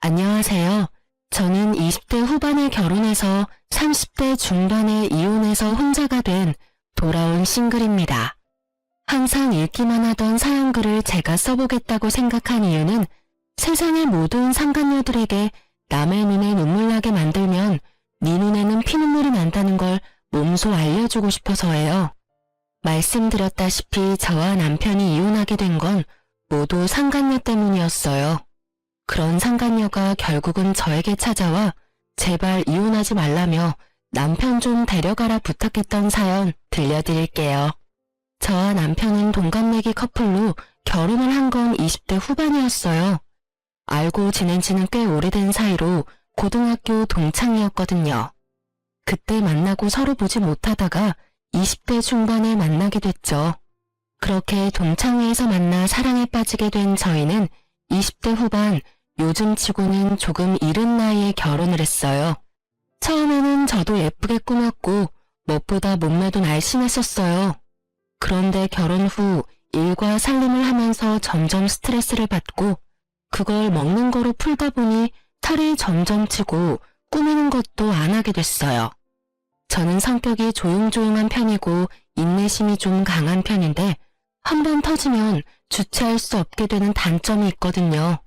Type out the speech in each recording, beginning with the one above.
안녕하세요. 저는 20대 후반에 결혼해서 30대 중반에 이혼해서 혼자가 된 돌아온 싱글입니다. 항상 읽기만 하던 사연글을 제가 써보겠다고 생각한 이유는 세상의 모든 상간녀들에게 남의 눈에 눈물 나게 만들면 네 눈에는 피눈물이 난다는 걸 몸소 알려주고 싶어서예요. 말씀드렸다시피 저와 남편이 이혼하게 된 건 모두 상간녀 때문이었어요. 그런 상간녀가 결국은 저에게 찾아와 제발 이혼하지 말라며 남편 좀 데려가라 부탁했던 사연 들려드릴게요. 저와 남편은 동갑내기 커플로 결혼을 한 건 20대 후반이었어요. 알고 지낸 지는 꽤 오래된 사이로 고등학교 동창이었거든요. 그때 만나고 서로 보지 못하다가 20대 중반에 만나게 됐죠. 그렇게 동창회에서 만나 사랑에 빠지게 된 저희는 20대 후반 요즘 치고는 조금 이른 나이에 결혼을 했어요. 처음에는 저도 예쁘게 꾸몄고 무엇보다 몸매도 날씬했었어요. 그런데 결혼 후 일과 살림을 하면서 점점 스트레스를 받고 그걸 먹는 거로 풀다 보니 살이 점점 찌고 꾸미는 것도 안 하게 됐어요. 저는 성격이 조용조용한 편이고 인내심이 좀 강한 편인데 한번 터지면 주체할 수 없게 되는 단점이 있거든요.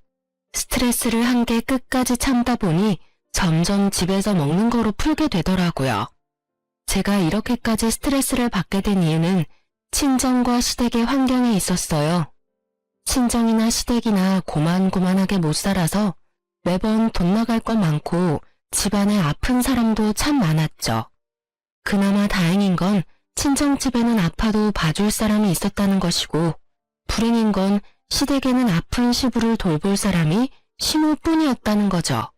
스트레스를 한개 끝까지 참다 보니 점점 집에서 먹는 거로 풀게 되더라고요. 제가 이렇게까지 스트레스를 받게 된 이유는 친정과 시댁의 환경에 있었어요. 친정이나 시댁이나 고만고만하게 못 살아서 매번 돈 나갈 것 많고 집안에 아픈 사람도 참 많았죠. 그나마 다행인 건 친정집에는 아파도 봐줄 사람이 있었다는 것이고 불행인 건 시댁에는 아픈 시부를 돌볼 사람이 시모뿐이었다는 거죠.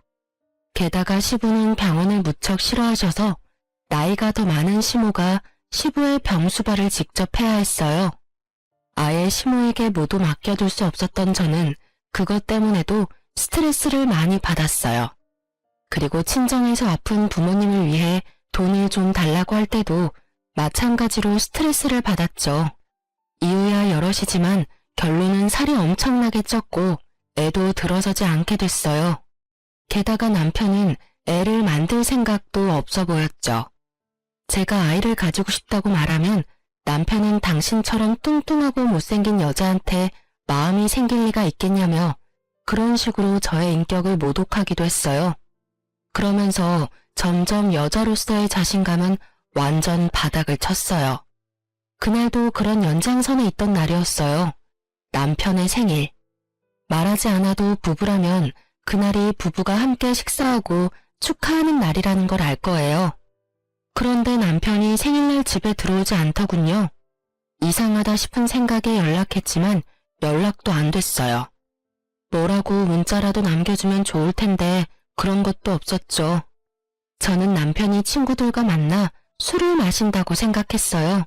게다가 시부는 병원을 무척 싫어하셔서 나이가 더 많은 시모가 시부의 병수발을 직접 해야 했어요. 아예 시모에게 모두 맡겨둘 수 없었던 저는 그것 때문에도 스트레스를 많이 받았어요. 그리고 친정에서 아픈 부모님을 위해 돈을 좀 달라고 할 때도 마찬가지로 스트레스를 받았죠. 이유야 여럿이지만 결론은 살이 엄청나게 쪘고 애도 들어서지 않게 됐어요. 게다가 남편은 애를 만들 생각도 없어 보였죠. 제가 아이를 가지고 싶다고 말하면 남편은 당신처럼 뚱뚱하고 못생긴 여자한테 마음이 생길 리가 있겠냐며 그런 식으로 저의 인격을 모독하기도 했어요. 그러면서 점점 여자로서의 자신감은 완전 바닥을 쳤어요. 그날도 그런 연장선에 있던 날이었어요. 남편의 생일. 말하지 않아도 부부라면 그날이 부부가 함께 식사하고 축하하는 날이라는 걸 알 거예요. 그런데 남편이 생일날 집에 들어오지 않더군요. 이상하다 싶은 생각에 연락했지만 연락도 안 됐어요. 뭐라고 문자라도 남겨주면 좋을 텐데 그런 것도 없었죠. 저는 남편이 친구들과 만나 술을 마신다고 생각했어요.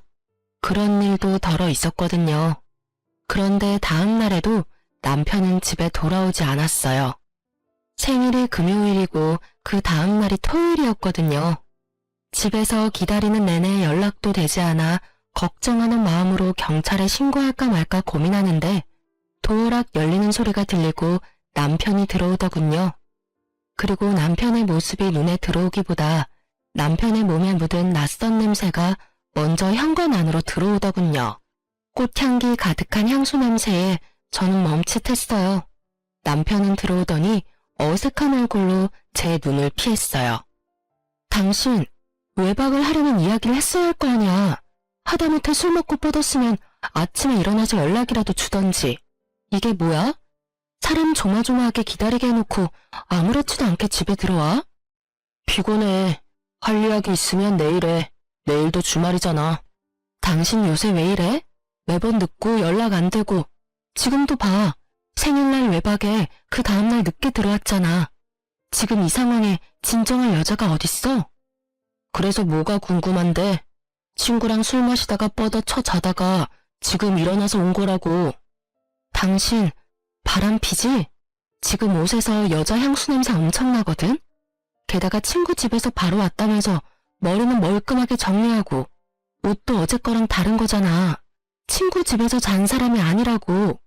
그런 일도 덜어 있었거든요. 그런데 다음 날에도 남편은 집에 돌아오지 않았어요. 생일이 금요일이고 그 다음 날이 토요일이었거든요. 집에서 기다리는 내내 연락도 되지 않아 걱정하는 마음으로 경찰에 신고할까 말까 고민하는데 도어락 열리는 소리가 들리고 남편이 들어오더군요. 그리고 남편의 모습이 눈에 들어오기보다 남편의 몸에 묻은 낯선 냄새가 먼저 현관 안으로 들어오더군요. 꽃향기 가득한 향수 냄새에 저는 멈칫했어요. 남편은 들어오더니 어색한 얼굴로 제 눈을 피했어요. 당신 외박을 하려는 이야기를 했어야 할 거 아니야. 하다못해 술 먹고 뻗었으면 아침에 일어나서 연락이라도 주던지. 이게 뭐야? 사람 조마조마하게 기다리게 해놓고 아무렇지도 않게 집에 들어와? 피곤해. 할 이야기 있으면 내일 해. 내일도 주말이잖아. 당신 요새 왜 이래? 매번 늦고 연락 안 되고. 지금도 봐. 생일날 외박에 그 다음날 늦게 들어왔잖아. 지금 이 상황에 진정할 여자가 어딨어? 그래서 뭐가 궁금한데? 친구랑 술 마시다가 뻗어 쳐 자다가 지금 일어나서 온 거라고. 당신 바람 피지? 지금 옷에서 여자 향수 냄새 엄청나거든? 게다가 친구 집에서 바로 왔다면서 머리는 멀끔하게 정리하고 옷도 어제 거랑 다른 거잖아. 친구 집에서 잔 사람이 아니라고.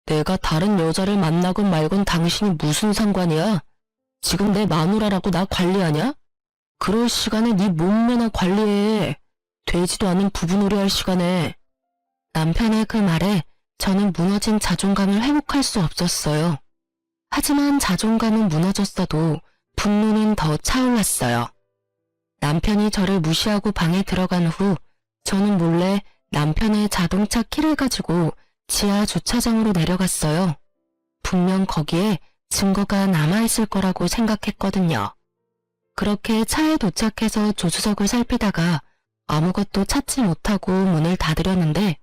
내가 다른 여자를 만나건 말건 당신이 무슨 상관이야? 지금 내 마누라라고 나 관리하냐? 그럴 시간에 네 몸매나 관리해. 되지도 않은 부부놀이 할 시간에. 남편의 그 말에 저는 무너진 자존감을 회복할 수 없었어요. 하지만 자존감은 무너졌어도 분노는 더 차올랐어요. 남편이 저를 무시하고 방에 들어간 후 저는 몰래 남편의 자동차 키를 가지고 지하 주차장으로 내려갔어요. 분명 거기에 증거가 남아있을 거라고 생각했거든요. 그렇게 차에 도착해서 조수석을 살피다가 아무것도 찾지 못하고 문을 닫으려는데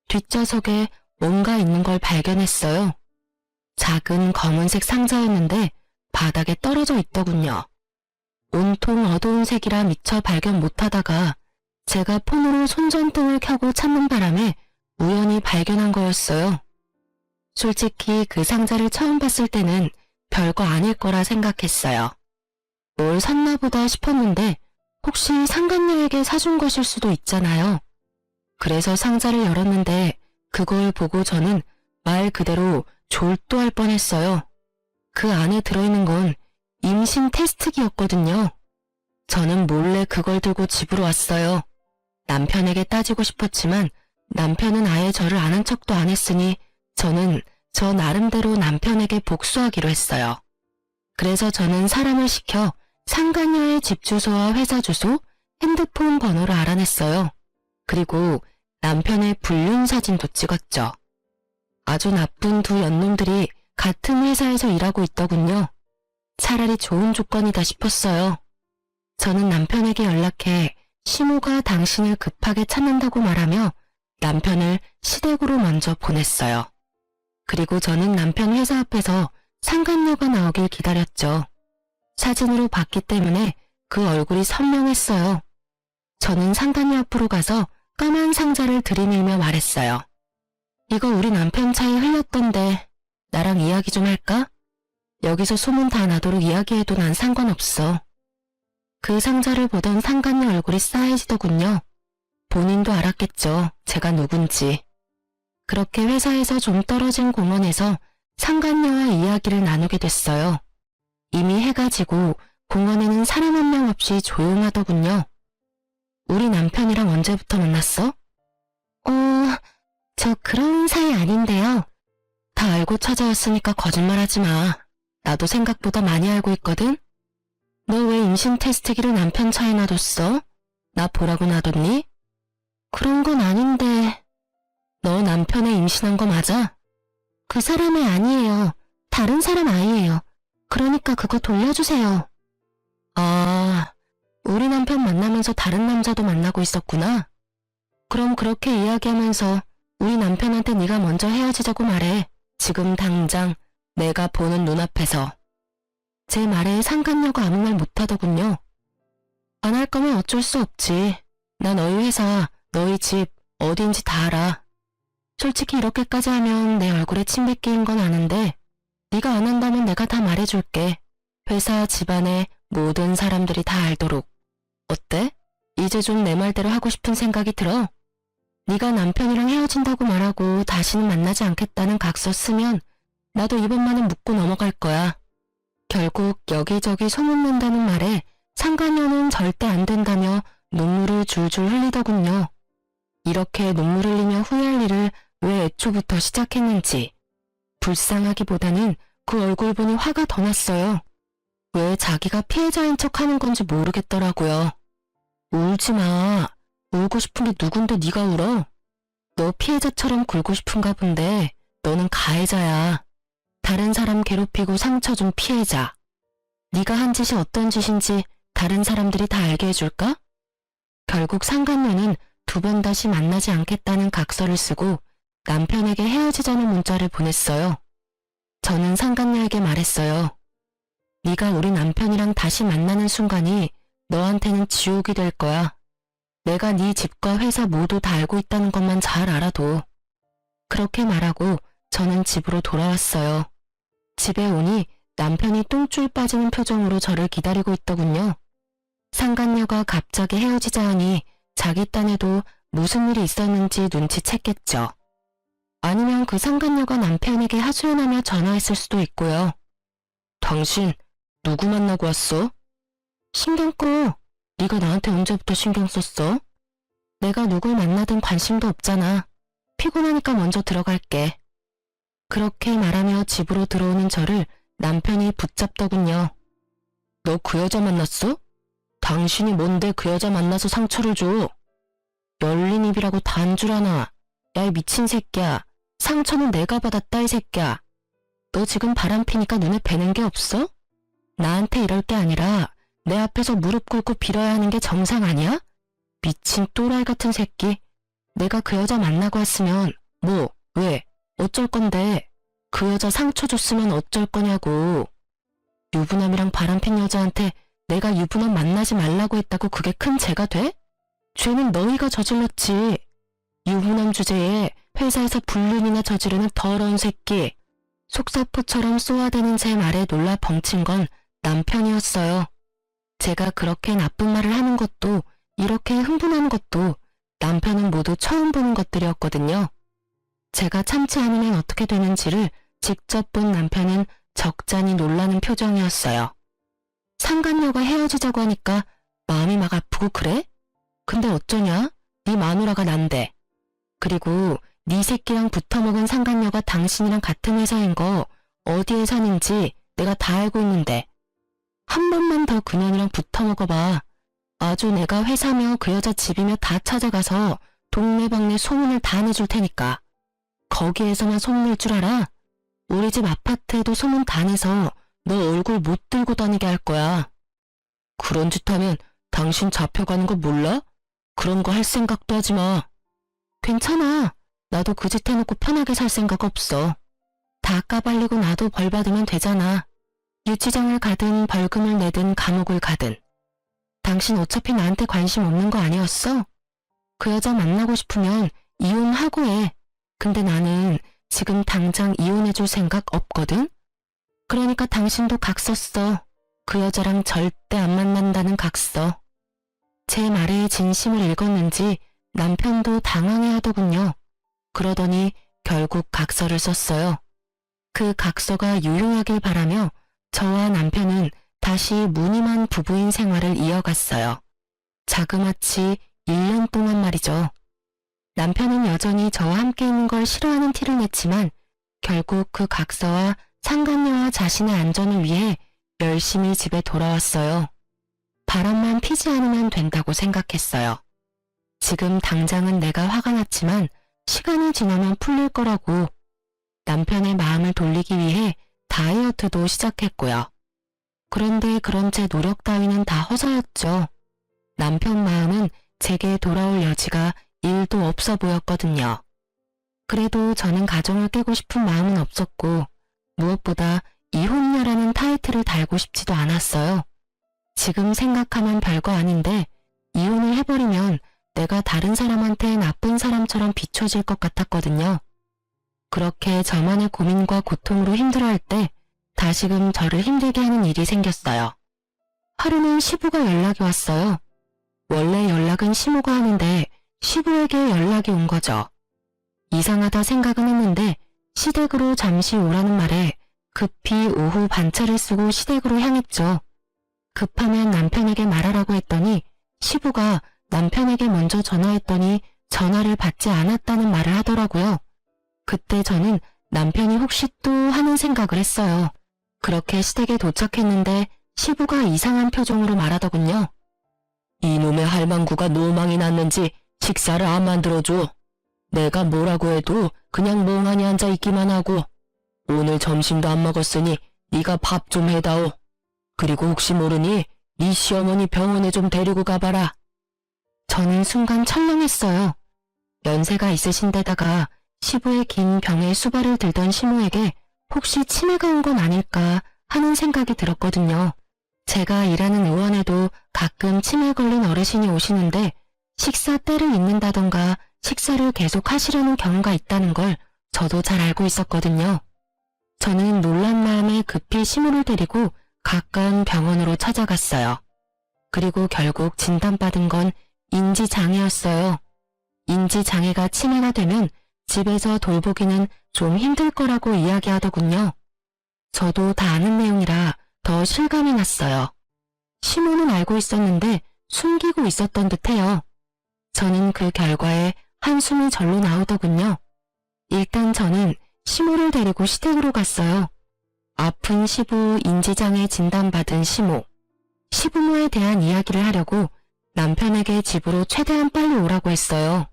뒷좌석에 뭔가 있는 걸 발견했어요. 작은 검은색 상자였는데 바닥에 떨어져 있더군요. 온통 어두운 색이라 미처 발견 못하다가 제가 폰으로 손전등을 켜고 찾는 바람에 우연히 발견한 거였어요. 솔직히 그 상자를 처음 봤을 때는 별거 아닐 거라 생각했어요. 뭘 샀나 보다 싶었는데 혹시 상간녀에게 사준 것일 수도 있잖아요. 그래서 상자를 열었는데 그걸 보고 저는 말 그대로 졸도할 뻔했어요. 그 안에 들어있는 건 임신 테스트기였거든요. 저는 몰래 그걸 들고 집으로 왔어요. 남편에게 따지고 싶었지만 남편은 아예 저를 아는 척도 안 했으니 저는 저 나름대로 남편에게 복수하기로 했어요. 그래서 저는 사람을 시켜 상간녀의 집 주소와 회사 주소, 핸드폰 번호를 알아냈어요. 그리고 남편의 불륜 사진도 찍었죠. 아주 나쁜 두 연놈들이 같은 회사에서 일하고 있더군요. 차라리 좋은 조건이다 싶었어요. 저는 남편에게 연락해 시모가 당신을 급하게 찾는다고 말하며 남편을 시댁으로 먼저 보냈어요. 그리고 저는 남편 회사 앞에서 상간녀가 나오길 기다렸죠. 사진으로 봤기 때문에 그 얼굴이 선명했어요. 저는 상간녀 앞으로 가서 까만 상자를 들이밀며 말했어요. 이거 우리 남편 차에 흘렸던데 나랑 이야기 좀 할까? 여기서 소문 다 나도록 이야기해도 난 상관없어. 그 상자를 보던 상간녀 얼굴이 싸해지더군요. 본인도 알았겠죠. 제가 누군지. 그렇게 회사에서 좀 떨어진 공원에서 상간녀와 이야기를 나누게 됐어요. 이미 해가 지고 공원에는 사람 한 명 없이 조용하더군요. 우리 남편이랑 언제부터 만났어? 저 그런 사이 아닌데요. 다 알고 찾아왔으니까 거짓말하지 마. 나도 생각보다 많이 알고 있거든. 너 왜 임신 테스트기를 남편 차에 놔뒀어? 나 보라고 놔뒀니? 그런 건 아닌데. 너 남편애 임신한 거 맞아? 그 사람의 아니에요. 다른 사람 아이예요. 그러니까 그거 돌려주세요. 아, 우리 남편 만나면서 다른 남자도 만나고 있었구나. 그럼 그렇게 이야기하면서 우리 남편한테 네가 먼저 헤어지자고 말해. 지금 당장 내가 보는 눈앞에서. 제 말에 상간녀가 아무 말 못하더군요. 안 할 거면 어쩔 수 없지. 나 너희 회사, 너희 집 어딘지 다 알아. 솔직히 이렇게까지 하면 내 얼굴에 침 뱉기인 건 아는데 네가 안 한다면 내가 다 말해줄게. 회사, 집안의 모든 사람들이 다 알도록. 어때? 이제 좀 내 말대로 하고 싶은 생각이 들어? 네가 남편이랑 헤어진다고 말하고 다시는 만나지 않겠다는 각서 쓰면 나도 이번만은 묻고 넘어갈 거야. 결국 여기저기 소문난다는 말에 상간녀는 절대 안 된다며 눈물을 줄줄 흘리더군요. 이렇게 눈물 흘리며 후회할 일을 왜 애초부터 시작했는지. 불쌍하기보다는 그 얼굴 보니 화가 더 났어요. 왜 자기가 피해자인 척 하는 건지 모르겠더라고요. 울지 마. 울고 싶은 게 누군데 네가 울어? 너 피해자처럼 굴고 싶은가 본데 너는 가해자야. 다른 사람 괴롭히고 상처 준 피해자. 네가 한 짓이 어떤 짓인지 다른 사람들이 다 알게 해줄까? 결국 상간녀는 두 번 다시 만나지 않겠다는 각서를 쓰고 남편에게 헤어지자는 문자를 보냈어요. 저는 상간녀에게 말했어요. 네가 우리 남편이랑 다시 만나는 순간이 너한테는 지옥이 될 거야. 내가 네 집과 회사 모두 다 알고 있다는 것만 잘 알아도. 그렇게 말하고 저는 집으로 돌아왔어요. 집에 오니 남편이 똥줄 빠지는 표정으로 저를 기다리고 있더군요. 상간녀가 갑자기 헤어지자 하니 자기 딴에도 무슨 일이 있었는지 눈치챘겠죠. 아니면 그 상간녀가 남편에게 하소연하며 전화했을 수도 있고요. 당신 누구 만나고 왔어? 신경 꺼. 네가 나한테 언제부터 신경 썼어? 내가 누굴 만나든 관심도 없잖아. 피곤하니까 먼저 들어갈게. 그렇게 말하며 집으로 들어오는 저를 남편이 붙잡더군요. 너 그 여자 만났어? 당신이 뭔데 그 여자 만나서 상처를 줘? 열린 입이라고 단줄 하나. 야, 이 미친 새끼야. 상처는 내가 받았다, 이 새끼야. 너 지금 바람 피니까 눈에 뵈는 게 없어? 나한테 이럴 게 아니라 내 앞에서 무릎 꿇고 빌어야 하는 게 정상 아니야? 미친 또라이 같은 새끼. 내가 그 여자 만나고 왔으면 뭐, 왜, 어쩔 건데. 그 여자 상처 줬으면 어쩔 거냐고. 유부남이랑 바람핀 여자한테 내가 유부남 만나지 말라고 했다고 그게 큰 죄가 돼? 죄는 너희가 저질렀지. 유부남 주제에 회사에서 불륜이나 저지르는 더러운 새끼. 속사포처럼 쏘아대는 제 말에 놀라 벙친 건 남편이었어요. 제가 그렇게 나쁜 말을 하는 것도 이렇게 흥분하는 것도 남편은 모두 처음 보는 것들이었거든요. 제가 참지 않으면 어떻게 되는지를 직접 본 남편은 적잖이 놀라는 표정이었어요. 상간녀가 헤어지자고 하니까 마음이 막 아프고 그래? 근데 어쩌냐? 네 마누라가 난데. 그리고 네 새끼랑 붙어먹은 상간녀가 당신이랑 같은 회사인 거 어디에 사는지 내가 다 알고 있는데. 한 번만 더 그년이랑 붙어먹어봐. 아주 내가 회사며 그 여자 집이며 다 찾아가서 동네방네 소문을 다 내줄 테니까. 거기에서만 소문낼 줄 알아? 우리 집 아파트에도 소문 다 내서 너 얼굴 못 들고 다니게 할 거야. 그런 짓 하면 당신 잡혀가는 거 몰라? 그런 거 할 생각도 하지 마. 괜찮아. 나도 그 짓 해놓고 편하게 살 생각 없어. 다 까발리고 나도 벌 받으면 되잖아. 유치장을 가든 벌금을 내든 감옥을 가든. 당신 어차피 나한테 관심 없는 거 아니었어? 그 여자 만나고 싶으면 이혼하고 해. 근데 나는 지금 당장 이혼해줄 생각 없거든? 그러니까 당신도 각 썼어. 그 여자랑 절대 안 만난다는 각 써. 제 말에 진심을 읽었는지 남편도 당황해하더군요. 그러더니 결국 각서를 썼어요. 그 각서가 유효하길 바라며 저와 남편은 다시 무늬만 부부인 생활을 이어갔어요. 자그마치 1년 동안 말이죠. 남편은 여전히 저와 함께 있는 걸 싫어하는 티를 냈지만 결국 그 각서와 상간녀와 자신의 안전을 위해 열심히 집에 돌아왔어요. 바람만 피지 않으면 된다고 생각했어요. 지금 당장은 내가 화가 났지만 시간이 지나면 풀릴 거라고. 남편의 마음을 돌리기 위해 다이어트도 시작했고요. 그런데 그런 제 노력 따위는 다 허사였죠. 남편 마음은 제게 돌아올 여지가 1도 없어 보였거든요. 그래도 저는 가정을 깨고 싶은 마음은 없었고 무엇보다 이혼녀라는 타이틀을 달고 싶지도 않았어요. 지금 생각하면 별거 아닌데 이혼을 해버리면 내가 다른 사람한테 나쁜 사람처럼 비춰질 것 같았거든요. 그렇게 저만의 고민과 고통으로 힘들어할 때 다시금 저를 힘들게 하는 일이 생겼어요. 하루는 시부가 연락이 왔어요. 원래 연락은 시모가 하는데 시부에게 연락이 온 거죠. 이상하다 생각은 했는데 시댁으로 잠시 오라는 말에 급히 오후 반차를 쓰고 시댁으로 향했죠. 급하면 남편에게 말하라고 했더니 시부가 남편에게 먼저 전화했더니 전화를 받지 않았다는 말을 하더라고요. 그때 저는 남편이 혹시 또 하는 생각을 했어요. 그렇게 시댁에 도착했는데 시부가 이상한 표정으로 말하더군요. 이놈의 할망구가 노망이 났는지 식사를 안 만들어줘. 내가 뭐라고 해도 그냥 멍하니 앉아있기만 하고 오늘 점심도 안 먹었으니 네가 밥 좀 해다오. 그리고 혹시 모르니 네 시어머니 병원에 좀 데리고 가봐라. 저는 순간 철렁했어요. 연세가 있으신 데다가 시부의 긴 병에 수발을 들던 시모에게 혹시 치매가 온 건 아닐까 하는 생각이 들었거든요. 제가 일하는 의원에도 가끔 치매 걸린 어르신이 오시는데 식사 때를 잊는다던가 식사를 계속 하시려는 경우가 있다는 걸 저도 잘 알고 있었거든요. 저는 놀란 마음에 급히 시모를 데리고 가까운 병원으로 찾아갔어요. 그리고 결국 진단받은 건 인지장애였어요. 인지장애가 치매가 되면 집에서 돌보기는 좀 힘들 거라고 이야기하더군요. 저도 다 아는 내용이라 더 실감이 났어요. 시모는 알고 있었는데 숨기고 있었던 듯해요. 저는 그 결과에 한숨이 절로 나오더군요. 일단 저는 시모를 데리고 시댁으로 갔어요. 아픈 시부 인지장애 진단받은 시모. 시부모에 대한 이야기를 하려고 남편에게 집으로 최대한 빨리 오라고 했어요.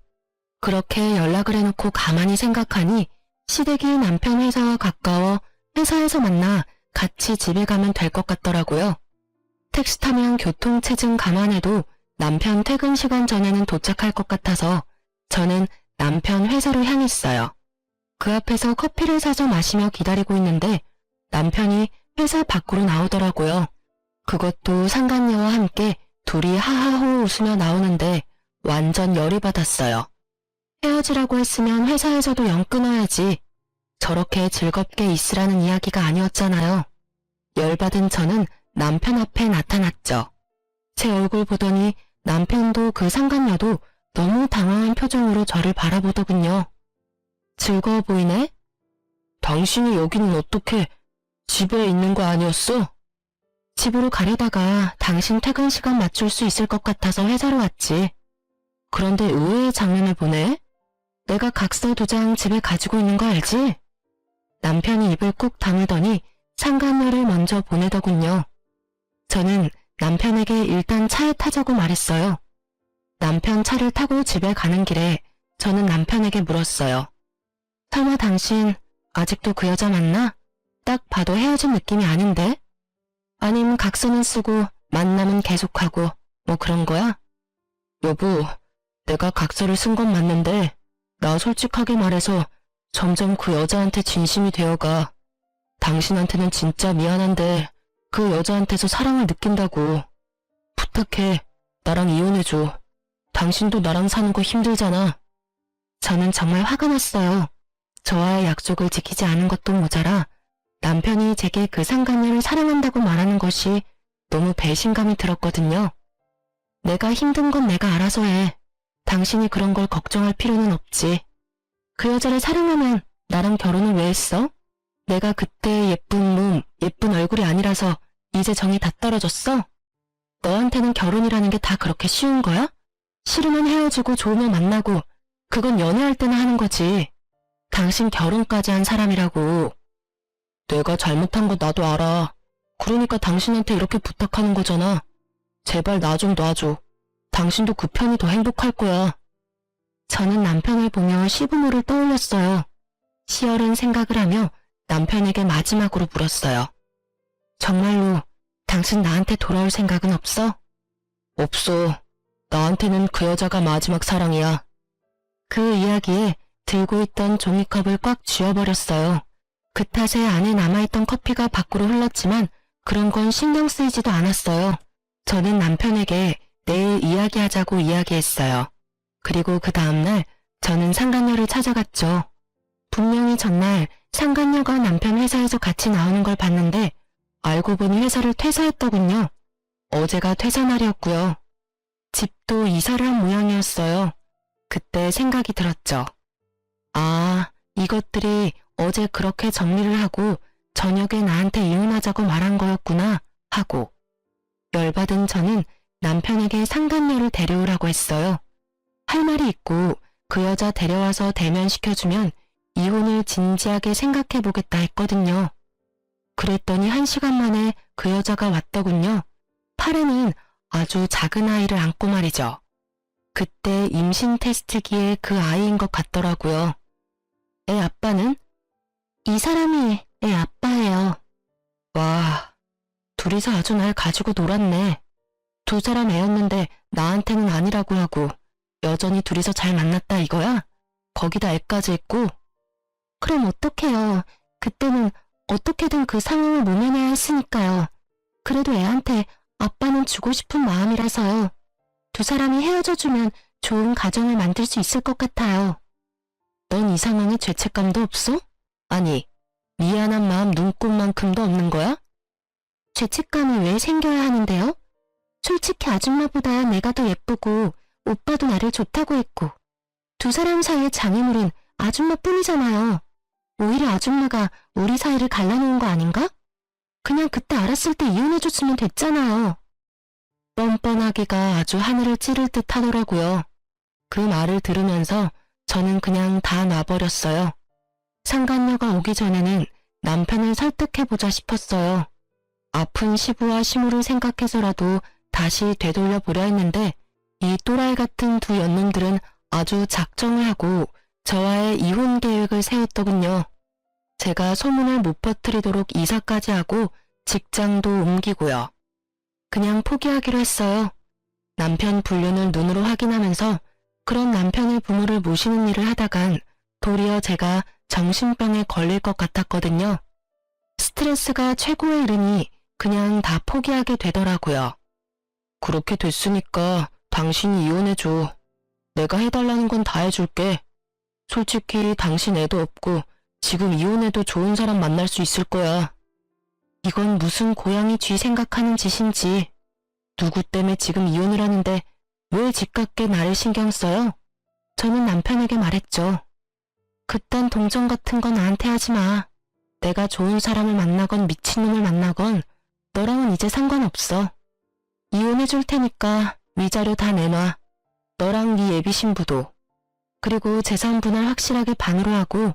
그렇게 연락을 해놓고 가만히 생각하니 시댁이 남편 회사와 가까워 회사에서 만나 같이 집에 가면 될 것 같더라고요. 택시 타면 교통체증 감안해도 남편 퇴근 시간 전에는 도착할 것 같아서 저는 남편 회사로 향했어요. 그 앞에서 커피를 사서 마시며 기다리고 있는데 남편이 회사 밖으로 나오더라고요. 그것도 상간녀와 함께 둘이 하하호 웃으며 나오는데 완전 열이 받았어요. 헤어지라고 했으면 회사에서도 영 끊어야지. 저렇게 즐겁게 있으라는 이야기가 아니었잖아요. 열받은 저는 남편 앞에 나타났죠. 제 얼굴 보더니 남편도 그 상간녀도 너무 당황한 표정으로 저를 바라보더군요. 즐거워 보이네? 당신이 여기는 어떻게 집에 있는 거 아니었어? 집으로 가려다가 당신 퇴근 시간 맞출 수 있을 것 같아서 회사로 왔지. 그런데 의외의 장면을 보네? 내가 각서 2장 집에 가지고 있는 거 알지? 남편이 입을 꾹 다물더니 상간녀를 먼저 보내더군요. 저는 남편에게 일단 차에 타자고 말했어요. 남편 차를 타고 집에 가는 길에 저는 남편에게 물었어요. 설마 당신 아직도 그 여자 만나? 딱 봐도 헤어진 느낌이 아닌데? 아님 각서는 쓰고 만남은 계속하고 뭐 그런 거야? 여보, 내가 각서를 쓴 건 맞는데 나 솔직하게 말해서 점점 그 여자한테 진심이 되어가. 당신한테는 진짜 미안한데 그 여자한테서 사랑을 느낀다고. 부탁해, 나랑 이혼해줘. 당신도 나랑 사는 거 힘들잖아. 저는 정말 화가 났어요. 저와의 약속을 지키지 않은 것도 모자라 남편이 제게 그 상간녀를 사랑한다고 말하는 것이 너무 배신감이 들었거든요. 내가 힘든 건 내가 알아서 해. 당신이 그런 걸 걱정할 필요는 없지. 그 여자를 사랑하면 나랑 결혼을 왜 했어? 내가 그때 예쁜 몸, 예쁜 얼굴이 아니라서 이제 정이 다 떨어졌어? 너한테는 결혼이라는 게 다 그렇게 쉬운 거야? 싫으면 헤어지고 좋으면 만나고 그건 연애할 때나 하는 거지. 당신 결혼까지 한 사람이라고. 내가 잘못한 거 나도 알아. 그러니까 당신한테 이렇게 부탁하는 거잖아. 제발 나 좀 놔줘. 당신도 그 편이 더 행복할 거야. 저는 남편을 보며 시부모를 떠올렸어요. 시어른 생각을 하며 남편에게 마지막으로 물었어요. 정말로 당신 나한테 돌아올 생각은 없어? 없어. 나한테는 그 여자가 마지막 사랑이야. 그 이야기에 들고 있던 종이컵을 꽉 쥐어버렸어요. 그 탓에 안에 남아있던 커피가 밖으로 흘렀지만 그런 건 신경 쓰이지도 않았어요. 저는 남편에게 내일 이야기하자고 이야기했어요. 그리고 그 다음날 저는 상간녀를 찾아갔죠. 분명히 전날 상간녀가 남편 회사에서 같이 나오는 걸 봤는데 알고 보니 회사를 퇴사했더군요. 어제가 퇴사 날이었고요. 집도 이사를 한 모양이었어요. 그때 생각이 들었죠. 아, 이것들이 어제 그렇게 정리를 하고 저녁에 나한테 이혼하자고 말한 거였구나 하고 열받은 저는 남편에게 상간녀를 데려오라고 했어요. 할 말이 있고 그 여자 데려와서 대면시켜주면 이혼을 진지하게 생각해보겠다 했거든요. 그랬더니 1시간 만에 그 여자가 왔더군요. 팔에는 아주 작은 아이를 안고 말이죠. 그때 임신 테스트기에 그 아이인 것 같더라고요. 애 아빠는? 이 사람이 애 아빠예요. 와, 둘이서 아주 날 가지고 놀았네. 두 사람 애였는데 나한테는 아니라고 하고 여전히 둘이서 잘 만났다 이거야? 거기다 애까지 있고? 그럼 어떡해요. 그때는 어떻게든 그 상황을 모면해야 했으니까요. 그래도 애한테 아빠는 주고 싶은 마음이라서요. 두 사람이 헤어져주면 좋은 가정을 만들 수 있을 것 같아요. 넌 이 상황에 죄책감도 없어? 아니, 미안한 마음 눈꼽만큼도 없는 거야? 죄책감이 왜 생겨야 하는데요? 솔직히 아줌마보다 내가 더 예쁘고 오빠도 나를 좋다고 했고 두 사람 사이의 장애물은 아줌마뿐이잖아요. 오히려 아줌마가 우리 사이를 갈라놓은 거 아닌가? 그냥 그때 알았을 때 이혼해줬으면 됐잖아요. 뻔뻔하기가 아주 하늘을 찌를 듯 하더라고요. 그 말을 들으면서 저는 그냥 다 놔버렸어요. 상간녀가 오기 전에는 남편을 설득해보자 싶었어요. 아픈 시부와 시모를 생각해서라도 다시 되돌려 보려 했는데 이 또라이 같은 두 연놈들은 아주 작정을 하고 저와의 이혼 계획을 세웠더군요. 제가 소문을 못 퍼뜨리도록 이사까지 하고 직장도 옮기고요. 그냥 포기하기로 했어요. 남편 불륜을 눈으로 확인하면서 그런 남편의 부모를 모시는 일을 하다간 도리어 제가 정신병에 걸릴 것 같았거든요. 스트레스가 최고에 이르니 그냥 다 포기하게 되더라고요. 그렇게 됐으니까 당신이 이혼해줘. 내가 해달라는 건 다 해줄게. 솔직히 당신 애도 없고 지금 이혼해도 좋은 사람 만날 수 있을 거야. 이건 무슨 고양이 쥐 생각하는 짓인지. 누구 때문에 지금 이혼을 하는데 왜 집값게 나를 신경 써요? 저는 남편에게 말했죠. 그딴 동정 같은 건 나한테 하지 마. 내가 좋은 사람을 만나건 미친놈을 만나건 너랑은 이제 상관없어. 이혼해줄 테니까 위자료 다 내놔. 너랑 네 예비 신부도. 그리고 재산 분할 확실하게 반으로 하고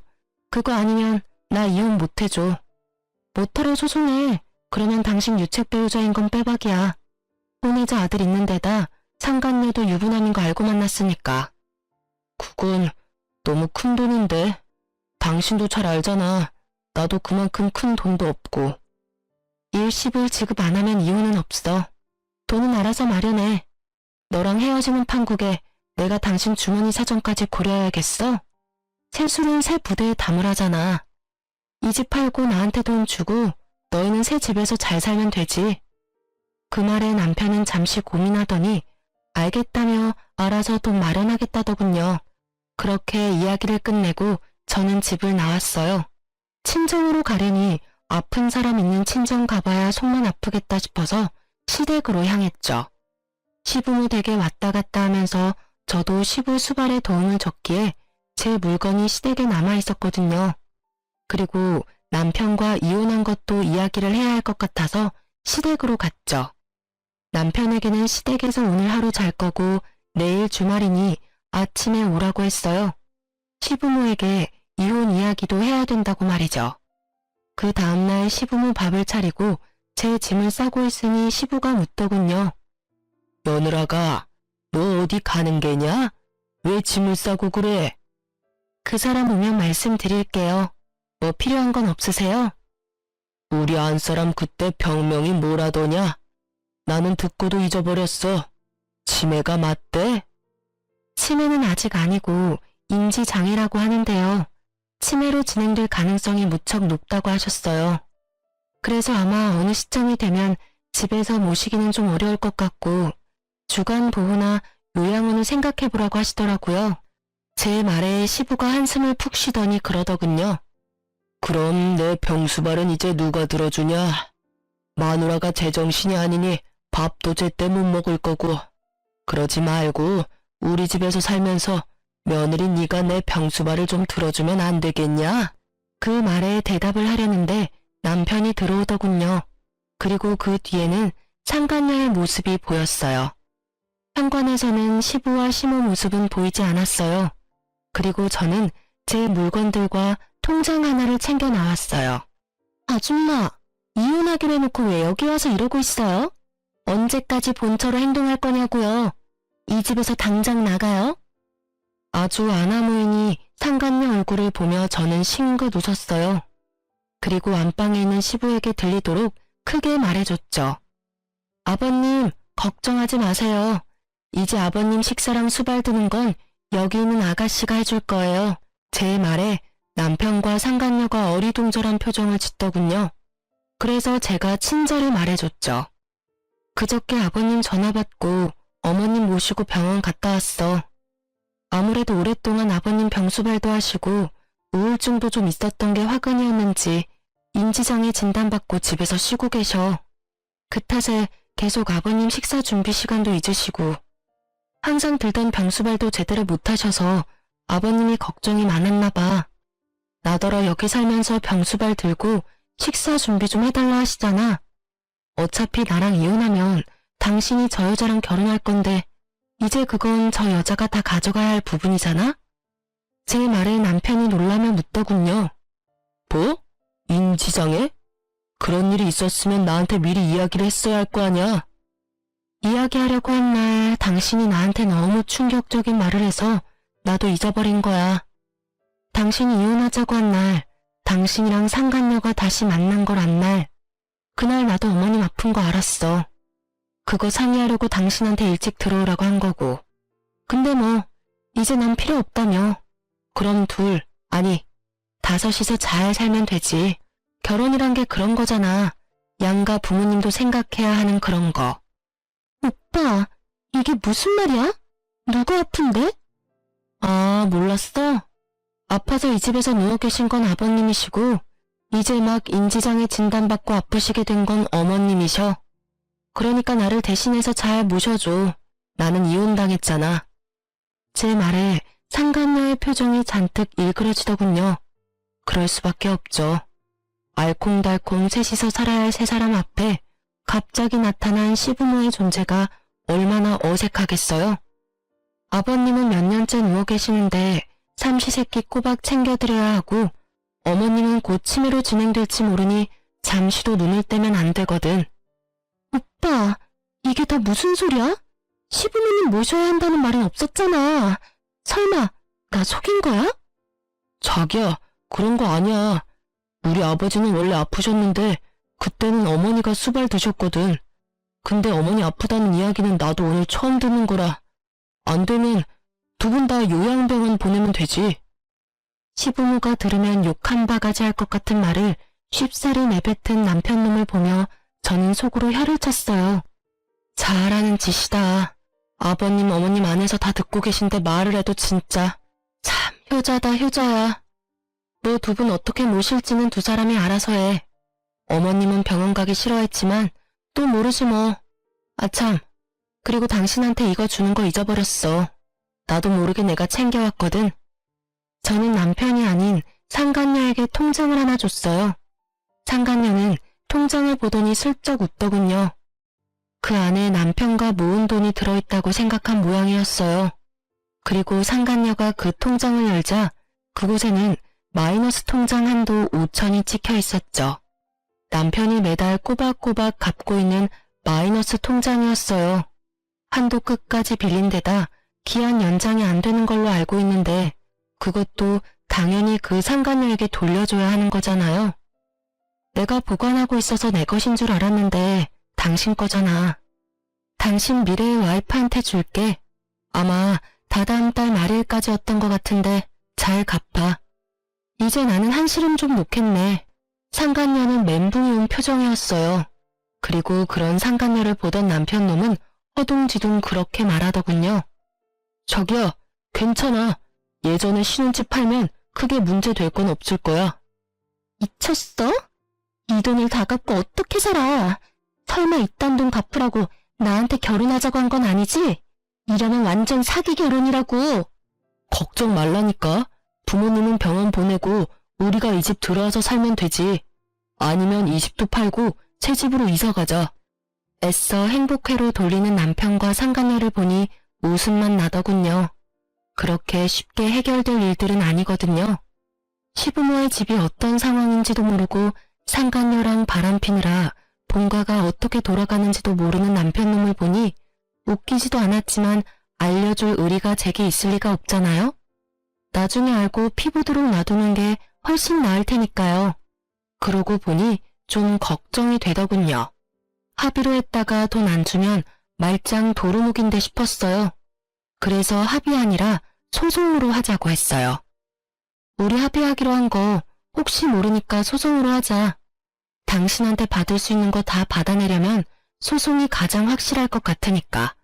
그거 아니면 나 이혼 못해줘. 못하러 소송해. 그러면 당신 유책 배우자인 건 빼박이야. 혼외자 아들 있는 데다 상간녀도 유부남인 거 알고 만났으니까. 그건 너무 큰 돈인데. 당신도 잘 알잖아. 나도 그만큼 큰 돈도 없고. 일시불 지급 안 하면 이혼은 없어. 돈은 알아서 마련해. 너랑 헤어지는 판국에 내가 당신 주머니 사정까지 고려해야겠어? 새 술은 새 부대에 담으라잖아. 이 집 팔고 나한테 돈 주고 너희는 새 집에서 잘 살면 되지. 그 말에 남편은 잠시 고민하더니 알겠다며 알아서 돈 마련하겠다더군요. 그렇게 이야기를 끝내고 저는 집을 나왔어요. 친정으로 가려니 아픈 사람 있는 친정 가봐야 속만 아프겠다 싶어서 시댁으로 향했죠. 시부모 댁에 왔다 갔다 하면서 저도 시부 수발에 도움을 줬기에 제 물건이 시댁에 남아있었거든요. 그리고 남편과 이혼한 것도 이야기를 해야 할 것 같아서 시댁으로 갔죠. 남편에게는 시댁에서 오늘 하루 잘 거고 내일 주말이니 아침에 오라고 했어요. 시부모에게 이혼 이야기도 해야 된다고 말이죠. 그 다음날 시부모 밥을 차리고 제 짐을 싸고 있으니 시부가 묻더군요. 며느라가 너 어디 가는 게냐? 왜 짐을 싸고 그래? 그 사람 오면 말씀드릴게요. 뭐 필요한 건 없으세요? 우리 안사람 그때 병명이 뭐라더냐? 나는 듣고도 잊어버렸어. 치매가 맞대? 치매는 아직 아니고 인지장애라고 하는데요. 치매로 진행될 가능성이 무척 높다고 하셨어요. 그래서 아마 어느 시점이 되면 집에서 모시기는 좀 어려울 것 같고 주간 보호나 요양원을 생각해보라고 하시더라고요. 제 말에 시부가 한숨을 푹 쉬더니 그러더군요. 그럼 내 병수발은 이제 누가 들어주냐? 마누라가 제정신이 아니니 밥도 제때 못 먹을 거고. 그러지 말고 우리 집에서 살면서 며느리 네가 내 병수발을 좀 들어주면 안 되겠냐? 그 말에 대답을 하려는데 남편이 들어오더군요. 그리고 그 뒤에는 상간녀의 모습이 보였어요. 현관에서는 시부와 시모 모습은 보이지 않았어요. 그리고 저는 제 물건들과 통장 하나를 챙겨 나왔어요. 아줌마, 이혼하기로 해놓고 왜 여기 와서 이러고 있어요? 언제까지 본처로 행동할 거냐고요? 이 집에서 당장 나가요? 아주 아나무인이 상간녀 얼굴을 보며 저는 싱긋 웃었어요. 그리고 안방에 있는 시부에게 들리도록 크게 말해줬죠. 아버님, 걱정하지 마세요. 이제 아버님 식사랑 수발 드는 건 여기 있는 아가씨가 해줄 거예요. 제 말에 남편과 상간녀가 어리둥절한 표정을 짓더군요. 그래서 제가 친절히 말해줬죠. 그저께 아버님 전화 받고 어머님 모시고 병원 갔다 왔어. 아무래도 오랫동안 아버님 병수발도 하시고 우울증도 좀 있었던 게 화근이었는지 인지장애 진단받고 집에서 쉬고 계셔. 그 탓에 계속 아버님 식사 준비 시간도 잊으시고 항상 들던 병수발도 제대로 못하셔서 아버님이 걱정이 많았나 봐. 나더러 여기 살면서 병수발 들고 식사 준비 좀 해달라 하시잖아. 어차피 나랑 이혼하면 당신이 저 여자랑 결혼할 건데 이제 그건 저 여자가 다 가져가야 할 부분이잖아? 제 말에 남편이 놀라며 묻더군요. 뭐? 인지장애? 그런 일이 있었으면 나한테 미리 이야기를 했어야 할 거 아냐? 이야기하려고 한 날 당신이 나한테 너무 충격적인 말을 해서 나도 잊어버린 거야. 당신이 이혼하자고 한 날, 당신이랑 상간녀가 다시 만난 걸 안 날, 그날 나도 어머님 아픈 거 알았어. 그거 상의하려고 당신한테 일찍 들어오라고 한 거고. 근데 뭐 이제 난 필요 없다며. 그럼 아니 5이서 잘 살면 되지. 결혼이란 게 그런 거잖아. 양가 부모님도 생각해야 하는 그런 거. 오빠, 이게 무슨 말이야? 누가 아픈데? 아, 몰랐어? 아파서 이 집에서 누워 계신 건 아버님이시고 이제 막 인지장애 진단받고 아프시게 된 건 어머님이셔. 그러니까 나를 대신해서 잘 모셔줘. 나는 이혼당했잖아. 제 말에 상간녀의 표정이 잔뜩 일그러지더군요. 그럴 수밖에 없죠. 알콩달콩 셋이서 살아야 할 세 사람 앞에 갑자기 나타난 시부모의 존재가 얼마나 어색하겠어요? 아버님은 몇 년째 누워 계시는데 삼시세끼 꼬박 챙겨드려야 하고 어머님은 곧 치매로 진행될지 모르니 잠시도 눈을 떼면 안 되거든. 오빠, 이게 다 무슨 소리야? 시부모님 모셔야 한다는 말은 없었잖아. 설마 나 속인 거야? 자기야, 그런 거 아니야. 우리 아버지는 원래 아프셨는데 그때는 어머니가 수발 드셨거든. 근데 어머니 아프다는 이야기는 나도 오늘 처음 듣는 거라. 안 되면 두 분 다 요양병원 보내면 되지. 시부모가 들으면 욕 한 바가지 할 것 같은 말을 쉽사리 내뱉은 남편놈을 보며 저는 속으로 혀를 쳤어요. 잘하는 짓이다. 아버님 어머님 안에서 다 듣고 계신데 말을 해도 진짜 참 효자다 효자야. 너 두 분 어떻게 모실지는 두 사람이 알아서 해. 어머님은 병원 가기 싫어했지만 또 모르지 뭐. 아참, 그리고 당신한테 이거 주는 거 잊어버렸어. 나도 모르게 내가 챙겨왔거든. 저는 남편이 아닌 상간녀에게 통장을 하나 줬어요. 상간녀는 통장을 보더니 슬쩍 웃더군요. 그 안에 남편과 모은 돈이 들어있다고 생각한 모양이었어요. 그리고 상간녀가 그 통장을 열자 그곳에는 마이너스 통장 한도 5천이 찍혀 있었죠. 남편이 매달 꼬박꼬박 갚고 있는 마이너스 통장이었어요. 한도 끝까지 빌린 데다 기한 연장이 안 되는 걸로 알고 있는데 그것도 당연히 그 상간녀에게 돌려줘야 하는 거잖아요. 내가 보관하고 있어서 내 것인 줄 알았는데 당신 거잖아. 당신 미래의 와이프한테 줄게. 아마 다다음 달 말일까지였던 것 같은데 잘 갚아. 이제 나는 한시름 좀 놓겠네. 상간녀는 멘붕이 온 표정이었어요. 그리고 그런 상간녀를 보던 남편놈은 허둥지둥 그렇게 말하더군요. 저기요, 괜찮아. 예전에 신혼집 팔면 크게 문제 될 건 없을 거야. 미쳤어? 이 돈을 다 갚고 어떻게 살아? 설마 이딴 돈 갚으라고 나한테 결혼하자고 한 건 아니지? 이러면 완전 사기 결혼이라고. 걱정 말라니까. 부모님은 병원 보내고 우리가 이 집 들어와서 살면 되지. 아니면 이 집도 팔고 새 집으로 이사 가자. 애써 행복회로 돌리는 남편과 상간녀를 보니 웃음만 나더군요. 그렇게 쉽게 해결될 일들은 아니거든요. 시부모의 집이 어떤 상황인지도 모르고 상간녀랑 바람피느라 본가가 어떻게 돌아가는지도 모르는 남편놈을 보니 웃기지도 않았지만 알려줄 의리가 제게 있을 리가 없잖아요. 나중에 알고 피부도록 놔두는 게 훨씬 나을 테니까요. 그러고 보니 좀 걱정이 되더군요. 합의로 했다가 돈 안 주면 말짱 도루묵인데 싶었어요. 그래서 합의 아니라 소송으로 하자고 했어요. 우리 합의하기로 한 거 혹시 모르니까 소송으로 하자. 당신한테 받을 수 있는 거 다 받아내려면 소송이 가장 확실할 것 같으니까.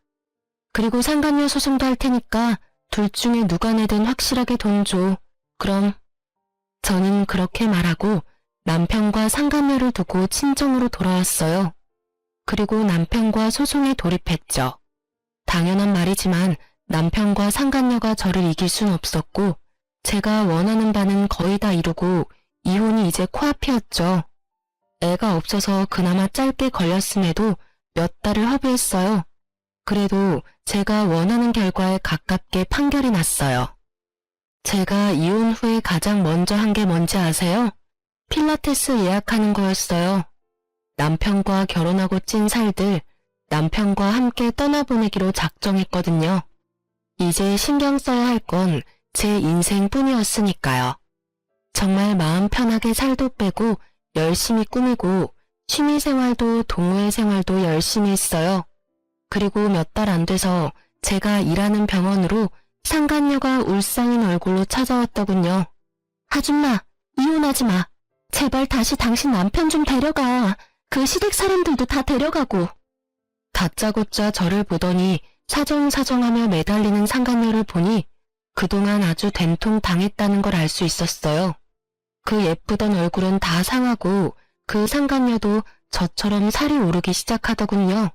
그리고 상간녀 소송도 할 테니까 둘 중에 누가 내든 확실하게 돈 줘. 그럼. 저는 그렇게 말하고 남편과 상간녀를 두고 친정으로 돌아왔어요. 그리고 남편과 소송에 돌입했죠. 당연한 말이지만 남편과 상간녀가 저를 이길 순 없었고 제가 원하는 바는 거의 다 이루고 이혼이 이제 코앞이었죠. 애가 없어서 그나마 짧게 걸렸음에도 몇 달을 허비했어요. 그래도 제가 원하는 결과에 가깝게 판결이 났어요. 제가 이혼 후에 가장 먼저 한 게 뭔지 아세요? 필라테스 예약하는 거였어요. 남편과 결혼하고 찐 살들, 남편과 함께 떠나보내기로 작정했거든요. 이제 신경 써야 할 건 제 인생뿐이었으니까요. 정말 마음 편하게 살도 빼고 열심히 꾸미고 취미생활도 동호회 생활도 열심히 했어요. 그리고 몇 달 안 돼서 제가 일하는 병원으로 상간녀가 울상인 얼굴로 찾아왔더군요. 아줌마, 이혼하지 마. 제발 다시 당신 남편 좀 데려가. 그 시댁 사람들도 다 데려가고. 다짜고짜 저를 보더니 사정사정하며 매달리는 상간녀를 보니 그동안 아주 된통 당했다는 걸 알 수 있었어요. 그 예쁘던 얼굴은 다 상하고 그 상간녀도 저처럼 살이 오르기 시작하더군요.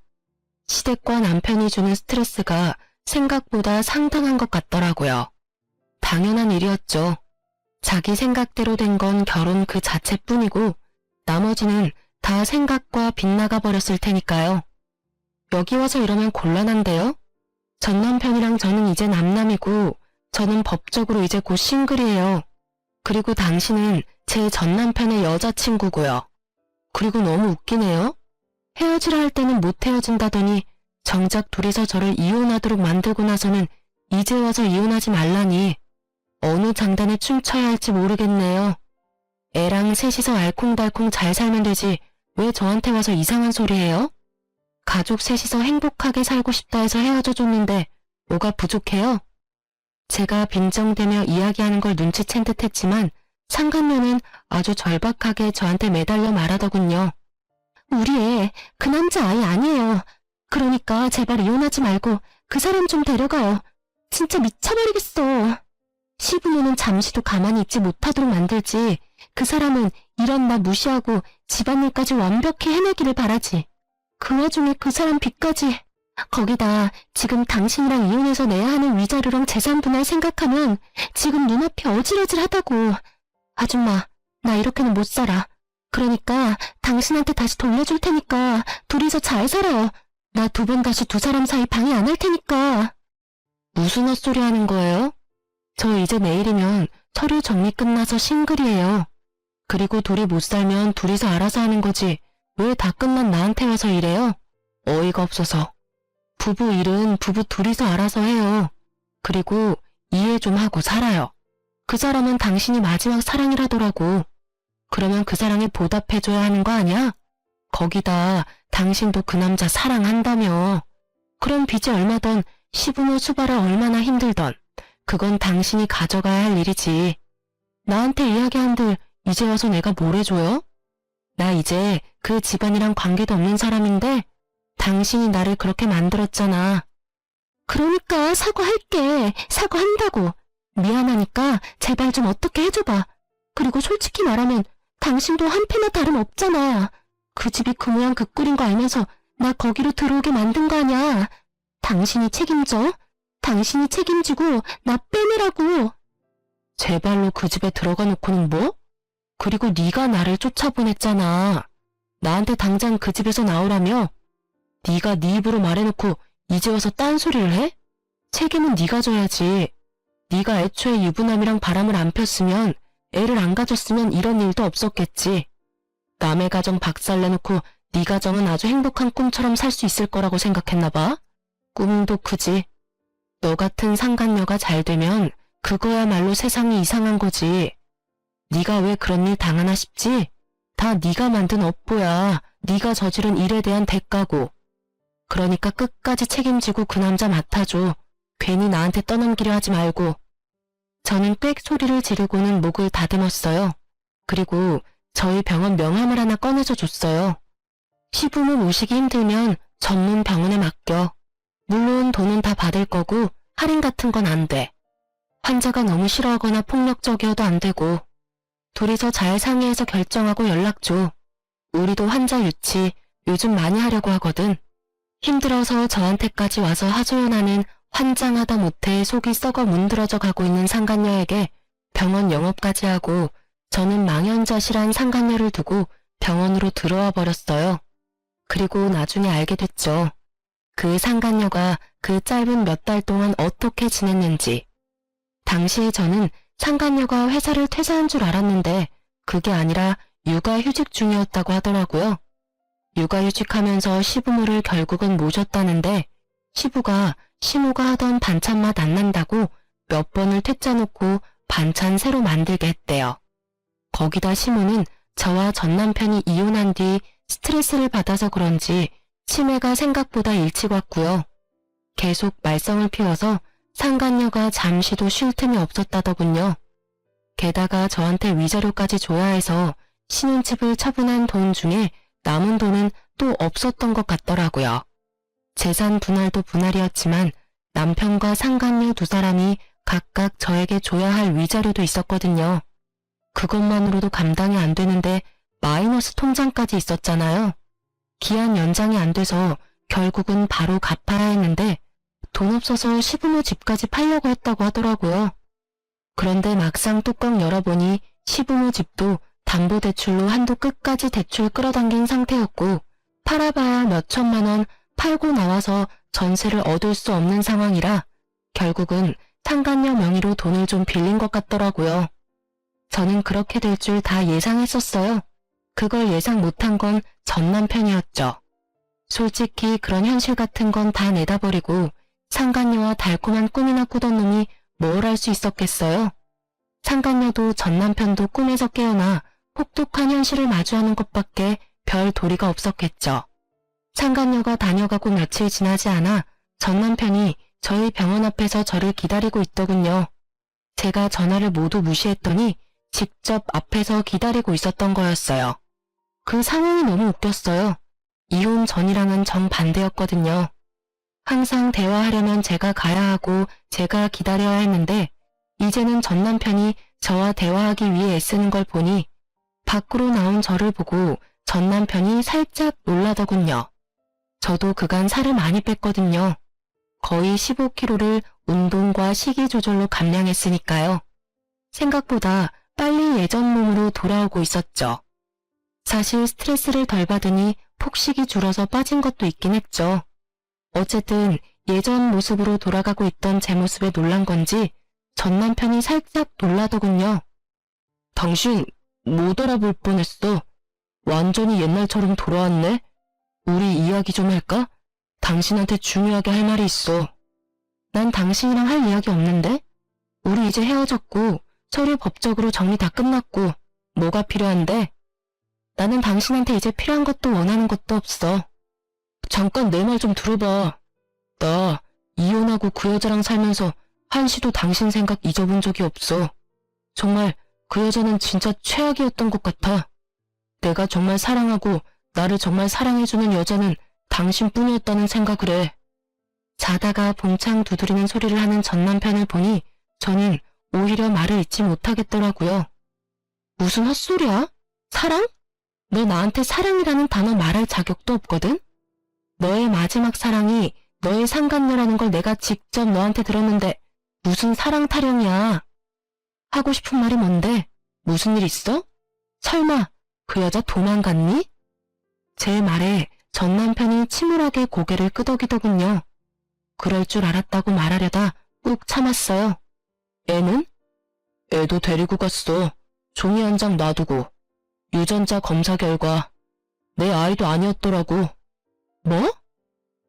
시댁과 남편이 주는 스트레스가 생각보다 상당한 것 같더라고요. 당연한 일이었죠. 자기 생각대로 된 건 결혼 그 자체뿐이고 나머지는 다 생각과 빗나가 버렸을 테니까요. 여기 와서 이러면 곤란한데요? 전 남편이랑 저는 이제 남남이고 저는 법적으로 이제 곧 싱글이에요. 그리고 당신은 제 전 남편의 여자친구고요. 그리고 너무 웃기네요. 헤어지라 할 때는 못 헤어진다더니 정작 둘이서 저를 이혼하도록 만들고 나서는 이제 와서 이혼하지 말라니 어느 장단에 춤춰야 할지 모르겠네요. 애랑 셋이서 알콩달콩 잘 살면 되지 왜 저한테 와서 이상한 소리 해요? 가족 셋이서 행복하게 살고 싶다 해서 헤어져 줬는데 뭐가 부족해요? 제가 빈정대며 이야기하는 걸 눈치챈 듯 했지만 상간녀는 아주 절박하게 저한테 매달려 말하더군요. 우리 애 그 남자 아이 아니에요. 그러니까 제발 이혼하지 말고 그 사람 좀 데려가요. 진짜 미쳐버리겠어. 시부모는 잠시도 가만히 있지 못하도록 만들지 그 사람은 이런 나 무시하고 집안일까지 완벽히 해내기를 바라지. 그 와중에 그 사람 빚까지. 거기다 지금 당신이랑 이혼해서 내야 하는 위자료랑 재산 분할 생각하면 지금 눈앞이 어질어질하다고. 아줌마, 나 이렇게는 못 살아. 그러니까 당신한테 다시 돌려줄 테니까 둘이서 잘 살아요. 나 2번 다시 두 사람 사이 방해 안 할 테니까. 무슨 헛소리 하는 거예요? 저 이제 내일이면 서류 정리 끝나서 싱글이에요. 그리고 둘이 못 살면 둘이서 알아서 하는 거지. 왜 다 끝난 나한테 와서 이래요? 어이가 없어서. 부부 일은 부부 둘이서 알아서 해요. 그리고 이해 좀 하고 살아요. 그 사람은 당신이 마지막 사랑이라더라고. 그러면 그 사랑에 보답해줘야 하는 거 아니야? 거기다 당신도 그 남자 사랑한다며. 그럼 빚이 얼마던 시부모 수발아 얼마나 힘들던 그건 당신이 가져가야 할 일이지. 나한테 이야기한들 이제 와서 내가 뭘 해줘요? 나 이제 그 집안이랑 관계도 없는 사람인데 당신이 나를 그렇게 만들었잖아. 그러니까 사과할게. 사과한다고. 미안하니까 제발 좀 어떻게 해줘봐. 그리고 솔직히 말하면 당신도 한패나 다름없잖아. 그 집이 그 모양 그 꼴인 거 알면서 나 거기로 들어오게 만든 거 아냐. 당신이 책임져. 당신이 책임지고 나 빼내라고. 제 발로 그 집에 들어가 놓고는 뭐? 그리고 네가 나를 쫓아보냈잖아. 나한테 당장 그 집에서 나오라며? 네가 네 입으로 말해놓고 이제 와서 딴소리를 해? 책임은 네가 져야지. 네가 애초에 유부남이랑 바람을 안 폈으면 애를 안 가졌으면 이런 일도 없었겠지. 남의 가정 박살내놓고 네 가정은 아주 행복한 꿈처럼 살 수 있을 거라고 생각했나 봐. 꿈도 크지. 너 같은 상간녀가 잘 되면 그거야말로 세상이 이상한 거지. 네가 왜 그런 일 당하나 싶지? 다 네가 만든 업보야. 네가 저지른 일에 대한 대가고. 그러니까 끝까지 책임지고 그 남자 맡아줘. 괜히 나한테 떠넘기려 하지 말고. 저는 꽥 소리를 지르고는 목을 다듬었어요. 그리고 저희 병원 명함을 하나 꺼내서 줬어요. 시부모 모시기 힘들면 전문 병원에 맡겨. 물론 돈은 다 받을 거고 할인 같은 건 안 돼. 환자가 너무 싫어하거나 폭력적이어도 안 되고. 둘이서 잘 상의해서 결정하고 연락 줘. 우리도 환자 유치 요즘 많이 하려고 하거든. 힘들어서 저한테까지 와서 하소연하는 환장하다 못해 속이 썩어 문드러져 가고 있는 상간녀에게 병원 영업까지 하고 저는 망연자실한 상간녀를 두고 병원으로 들어와 버렸어요. 그리고 나중에 알게 됐죠. 그 상간녀가 그 짧은 몇 달 동안 어떻게 지냈는지. 당시에 저는 상간녀가 회사를 퇴사한 줄 알았는데 그게 아니라 육아휴직 중이었다고 하더라고요. 육아휴직하면서 시부모를 결국은 모셨다는데 시부가 시모가 하던 반찬 맛 안 난다고 몇 번을 퇴짜 놓고 반찬 새로 만들게 했대요. 거기다 시모는 저와 전 남편이 이혼한 뒤 스트레스를 받아서 그런지 치매가 생각보다 일찍 왔고요. 계속 말썽을 피워서 상간녀가 잠시도 쉴 틈이 없었다더군요. 게다가 저한테 위자료까지 줘야 해서 신혼집을 처분한 돈 중에 남은 돈은 또 없었던 것 같더라고요. 재산 분할도 분할이었지만 남편과 상간녀 두 사람이 각각 저에게 줘야 할 위자료도 있었거든요. 그것만으로도 감당이 안 되는데 마이너스 통장까지 있었잖아요. 기한 연장이 안 돼서 결국은 바로 갚아야 했는데 돈 없어서 시부모 집까지 팔려고 했다고 하더라고요. 그런데 막상 뚜껑 열어보니 시부모 집도 담보대출로 한도 끝까지 대출 끌어당긴 상태였고 팔아봐야 몇 천만 원 팔고 나와서 전세를 얻을 수 없는 상황이라 결국은 상간녀 명의로 돈을 좀 빌린 것 같더라고요. 저는 그렇게 될 줄 다 예상했었어요. 그걸 예상 못한 건 전 남편이었죠. 솔직히 그런 현실 같은 건 다 내다버리고 상간녀와 달콤한 꿈이나 꾸던 놈이 뭘 할 수 있었겠어요. 상간녀도 전 남편도 꿈에서 깨어나 혹독한 현실을 마주하는 것밖에 별 도리가 없었겠죠. 상간녀가 다녀가고 며칠 지나지 않아 전 남편이 저희 병원 앞에서 저를 기다리고 있더군요. 제가 전화를 모두 무시했더니 직접 앞에서 기다리고 있었던 거였어요. 그 상황이 너무 웃겼어요. 이혼 전이랑은 정반대였거든요. 항상 대화하려면 제가 가야 하고 제가 기다려야 했는데 이제는 전 남편이 저와 대화하기 위해 애쓰는 걸 보니 밖으로 나온 저를 보고 전 남편이 살짝 놀라더군요. 저도 그간 살을 많이 뺐거든요. 거의 15kg를 운동과 식이 조절로 감량했으니까요. 생각보다 빨리 예전 몸으로 돌아오고 있었죠. 사실 스트레스를 덜 받으니 폭식이 줄어서 빠진 것도 있긴 했죠. 어쨌든 예전 모습으로 돌아가고 있던 제 모습에 놀란 건지 전 남편이 살짝 놀라더군요. 당신 못 알아볼 뻔했어. 완전히 옛날처럼 돌아왔네. 우리 이야기 좀 할까? 당신한테 중요하게 할 말이 있어. 난 당신이랑 할 이야기 없는데? 우리 이제 헤어졌고 서류 법적으로 정리 다 끝났고 뭐가 필요한데? 나는 당신한테 이제 필요한 것도 원하는 것도 없어. 잠깐 내 말 좀 들어봐. 나 이혼하고 그 여자랑 살면서 한시도 당신 생각 잊어본 적이 없어. 정말 그 여자는 진짜 최악이었던 것 같아. 내가 정말 사랑하고 나를 정말 사랑해주는 여자는 당신뿐이었다는 생각을 해. 자다가 봉창 두드리는 소리를 하는 전 남편을 보니 저는 오히려 말을 잇지 못하겠더라고요. 무슨 헛소리야? 사랑? 너 나한테 사랑이라는 단어 말할 자격도 없거든? 너의 마지막 사랑이 너의 상간녀라는 걸 내가 직접 너한테 들었는데 무슨 사랑 타령이야. 하고 싶은 말이 뭔데? 무슨 일 있어? 설마 그 여자 도망갔니? 제 말에 전 남편이 침울하게 고개를 끄덕이더군요. 그럴 줄 알았다고 말하려다 꾹 참았어요. 애는? 애도 데리고 갔어. 종이 한 장 놔두고. 유전자 검사 결과 내 아이도 아니었더라고. 뭐?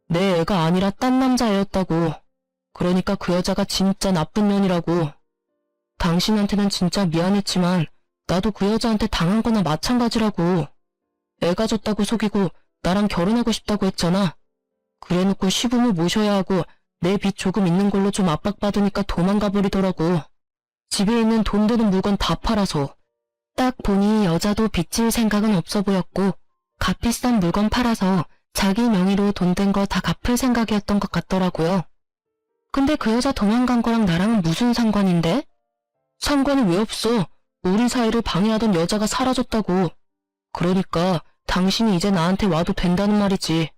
내 애가 아니라 딴 남자애였다고. 그러니까 그 여자가 진짜 나쁜 년이라고. 당신한테는 진짜 미안했지만 나도 그 여자한테 당한 거나 마찬가지라고. 애 가졌다고 속이고 나랑 결혼하고 싶다고 했잖아. 그래놓고 시부모 모셔야 하고 내 빚 조금 있는 걸로 좀 압박받으니까 도망가 버리더라고. 집에 있는 돈 되는 물건 다 팔아서. 딱 보니 여자도 빚질 생각은 없어 보였고 값비싼 물건 팔아서 자기 명의로 돈 된 거 다 갚을 생각이었던 것 같더라고요. 근데 그 여자 도망간 거랑 나랑은 무슨 상관인데? 상관이 왜 없어? 우리 사이를 방해하던 여자가 사라졌다고. 그러니까 당신이 이제 나한테 와도 된다는 말이지.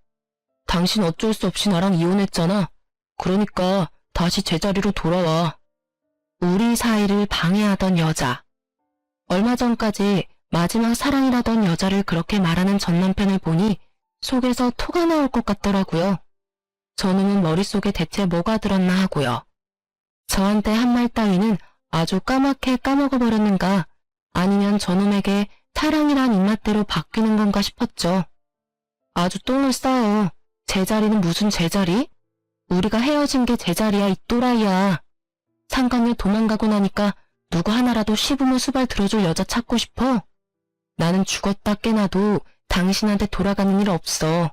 당신 어쩔 수 없이 나랑 이혼했잖아. 그러니까 다시 제자리로 돌아와. 우리 사이를 방해하던 여자. 얼마 전까지 마지막 사랑이라던 여자를 그렇게 말하는 전 남편을 보니 속에서 토가 나올 것 같더라고요. 저놈은 머릿속에 대체 뭐가 들었나 하고요. 저한테 한 말 따위는 아주 까맣게 까먹어버렸는가, 아니면 저놈에게 사랑이란 입맛대로 바뀌는 건가 싶었죠. 아주 똥을 싸요. 제자리는 무슨 제자리? 우리가 헤어진 게 제자리야, 이 또라이야. 상간녀 도망가고 나니까 누구 하나라도 시부모 수발 들어줄 여자 찾고 싶어? 나는 죽었다 깨나도 당신한테 돌아가는 일 없어.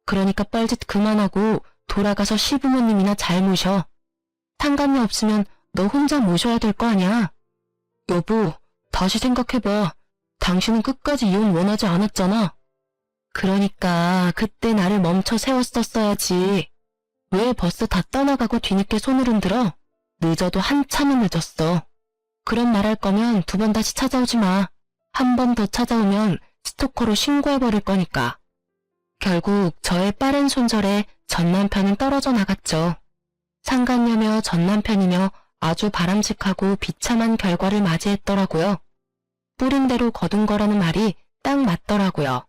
그러니까 뻘짓 그만하고 돌아가서 시부모님이나 잘 모셔. 상간녀 없으면 너 혼자 모셔야 될 거 아냐? 여보, 다시 생각해봐. 당신은 끝까지 이혼 원하지 않았잖아. 그러니까 그때 나를 멈춰 세웠었어야지. 왜 벌써 다 떠나가고 뒤늦게 손을 흔들어? 늦어도 한참은 늦었어. 그런 말할 거면 2번 다시 찾아오지 마. 한 번 더 찾아오면 스토커로 신고해버릴 거니까. 결국 저의 빠른 손절에 전 남편은 떨어져 나갔죠. 상간녀며 전 남편이며 아주 바람직하고 비참한 결과를 맞이했더라고요. 뿌린 대로 거둔 거라는 말이 딱 맞더라고요.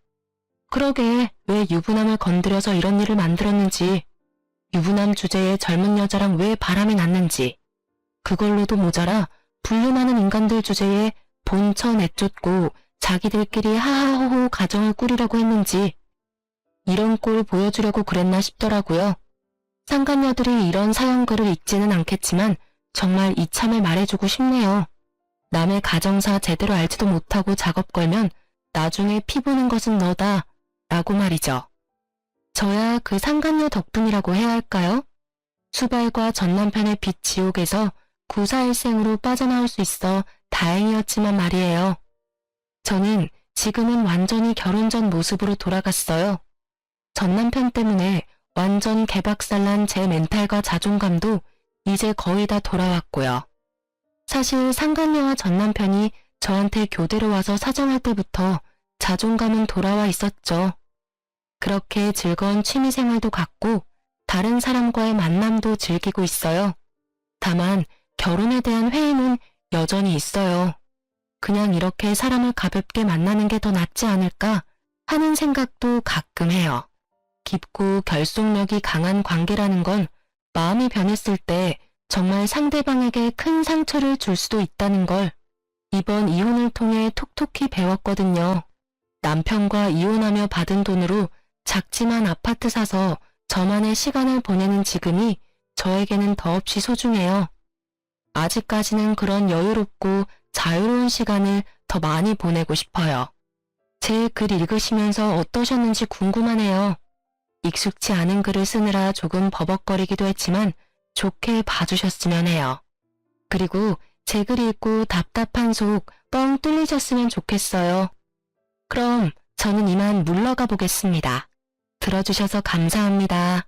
그러게 왜 유부남을 건드려서 이런 일을 만들었는지, 유부남 주제에 젊은 여자랑 왜 바람이 났는지, 그걸로도 모자라 불륜하는 인간들 주제에 본처 내쫓고 자기들끼리 하하호호 가정을 꾸리려고 했는지, 이런 꼴 보여주려고 그랬나 싶더라고요. 상간녀들이 이런 사연글을 읽지는 않겠지만 정말 이참을 말해주고 싶네요. 남의 가정사 제대로 알지도 못하고 작업 걸면 나중에 피 보는 것은 너다 라고 말이죠. 저야 그 상간녀 덕분이라고 해야 할까요? 수발과 전 남편의 빚 지옥에서 구사일생으로 빠져나올 수 있어 다행이었지만 말이에요. 저는 지금은 완전히 결혼 전 모습으로 돌아갔어요. 전 남편 때문에 완전 개박살난 제 멘탈과 자존감도 이제 거의 다 돌아왔고요. 사실 상간녀와 전 남편이 저한테 교대로 와서 사정할 때부터 자존감은 돌아와 있었죠. 그렇게 즐거운 취미생활도 갖고 다른 사람과의 만남도 즐기고 있어요. 다만 결혼에 대한 회의는 여전히 있어요. 그냥 이렇게 사람을 가볍게 만나는 게 더 낫지 않을까 하는 생각도 가끔 해요. 깊고 결속력이 강한 관계라는 건 마음이 변했을 때 정말 상대방에게 큰 상처를 줄 수도 있다는 걸 이번 이혼을 통해 톡톡히 배웠거든요. 남편과 이혼하며 받은 돈으로 작지만 아파트 사서 저만의 시간을 보내는 지금이 저에게는 더없이 소중해요. 아직까지는 그런 여유롭고 자유로운 시간을 더 많이 보내고 싶어요. 제 글 읽으시면서 어떠셨는지 궁금하네요. 익숙치 않은 글을 쓰느라 조금 버벅거리기도 했지만 좋게 봐주셨으면 해요. 그리고 제 글 읽고 답답한 속 뻥 뚫리셨으면 좋겠어요. 그럼 저는 이만 물러가 보겠습니다. 들어주셔서 감사합니다.